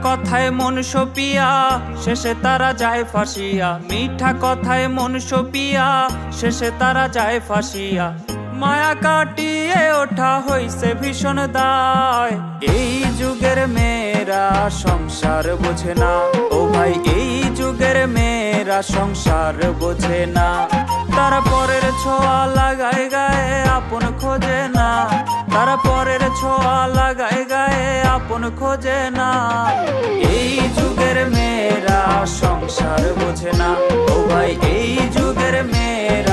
কথায় মন সপিয়া শেষে তারা যায় ফাঁসিয়া। মিঠা কথায় মন সপিয়া শেষে তারা যায় ফাঁসিয়া। মায়া কাটিয়ে ওঠা হইছে ভীষণ দায়। এই যুগের মেয়েরা সংসার বোঝে না, ও ভাই এই যুগের মেয়েরা সংসার বোঝে না। তারা পরের ছোঁয়া লাগায় গায়ে আপন খোঁজে না, তারা পরের ছোঁয়া লাগায় গায়ে আপন খোঁজে না। এই যুগের মেয়েরা সংসার বোঝে না, ও ভাই এই যুগের মেয়েরা